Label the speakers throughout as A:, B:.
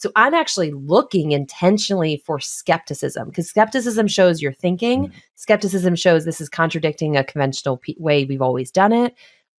A: So I'm actually looking intentionally for skepticism, because skepticism shows you're thinking. Skepticism shows this is contradicting a conventional way we've always done it.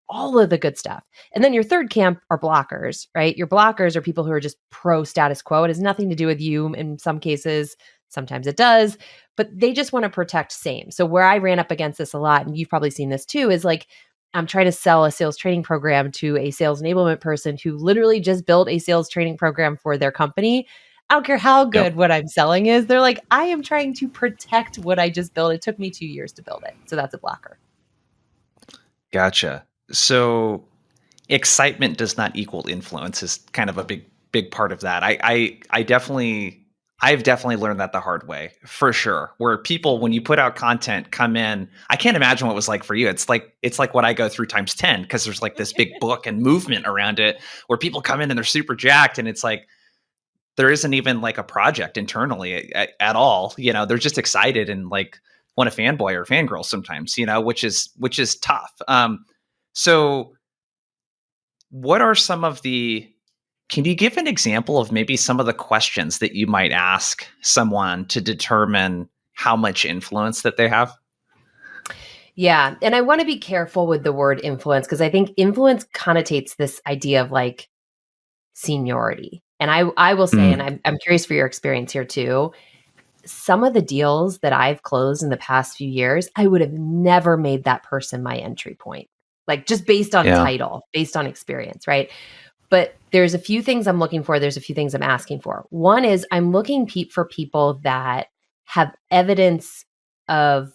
A: All of the good stuff. And then your third camp are blockers, right? Your blockers are people who are just pro status quo. It has nothing to do with you in some cases. Sometimes it does, but they just want to protect same. So where I ran up against this a lot, and you've probably seen this too, is like, I'm trying to sell a sales training program to a sales enablement person who literally just built a sales training program for their company. I don't care how good what I'm selling is. They're like, I am trying to protect what I just built. It took me 2 years to build it. So that's a blocker.
B: Gotcha. So excitement does not equal influence is kind of a big part of that. I've definitely learned that the hard way, for sure. Where people, when you put out content, come in, I can't imagine what it was like for you. It's like what I go through times 10, because there's like this big book and movement around it where people come in and they're super jacked, and it's like there isn't even like a project internally at all. They're just excited and like want a fanboy or fangirl sometimes, which is tough. So what are can you give an example of maybe some of the questions that you might ask someone to determine how much influence that they have?
A: Yeah. And I want to be careful with the word influence, because I think influence connotates this idea of like seniority. And I will say, and I'm curious for your experience here too, some of the deals that I've closed in the past few years, I would have never made that person my entry point, like just based on title, based on experience, right? But there's a few things I'm looking for. There's a few things I'm asking for. One is I'm looking for people that have evidence of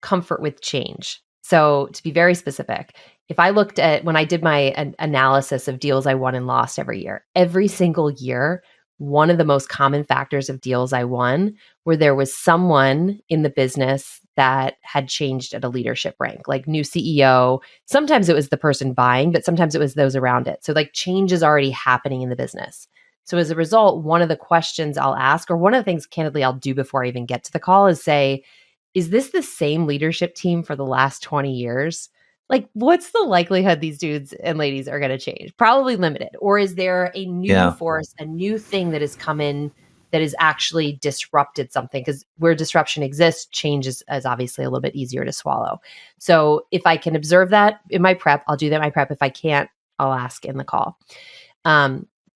A: comfort with change. So to be very specific, if I looked at when I did my analysis of deals I won and lost every single year, one of the most common factors of deals I won where there was someone in the business that had changed at a leadership rank, like new CEO. Sometimes it was the person buying, but sometimes it was those around it. So like change is already happening in the business. So as a result, one of the questions I'll ask, or one of the things candidly I'll do before I even get to the call, is say, is this the same leadership team for the last 20 years? Like, what's the likelihood these dudes and ladies are going to change? Probably limited. Or is there a new force, a new thing that has come in that has actually disrupted something? Because where disruption exists, change is obviously a little bit easier to swallow. So if I can observe that in my prep, I'll do that in my prep. If I can't, I'll ask in the call.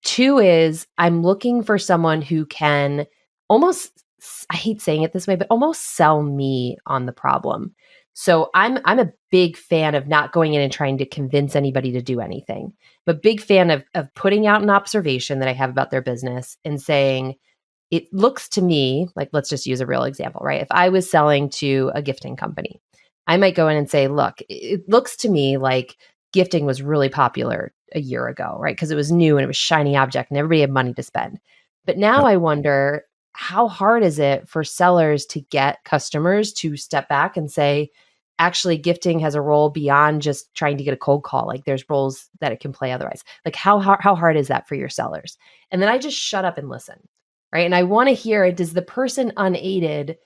A: Two is I'm looking for someone who can almost, I hate saying it this way, but almost sell me on the problem. So I'm a big fan of not going in and trying to convince anybody to do anything. I'm a big fan of putting out an observation that I have about their business and saying, it looks to me like, let's just use a real example, right? If I was selling to a gifting company, I might go in and say, look, it looks to me like gifting was really popular a year ago, right? Because it was new and it was shiny object and everybody had money to spend. But now I wonder, how hard is it for sellers to get customers to step back and say, actually, gifting has a role beyond just trying to get a cold call. Like there's roles that it can play otherwise. Like how hard is that for your sellers? And then I just shut up and listen, right? And I want to hear, does the person unaided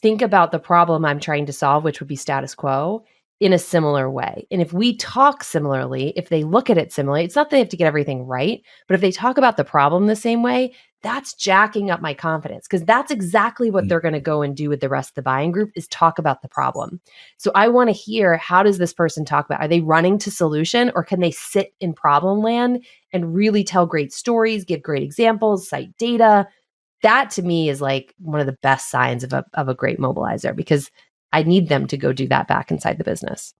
A: think about the problem I'm trying to solve, which would be status quo, in a similar way? And if we talk similarly, if they look at it similarly, it's not that they have to get everything right, but if they talk about the problem the same way, that's jacking up my confidence, because that's exactly what they're going to go and do with the rest of the buying group, is talk about the problem. So I want to hear, how does this person talk about, are they running to solution, or can they sit in problem land and really tell great stories, give great examples, cite data? That to me is like one of the best signs of a great mobilizer, because I need them to go do that back inside the business.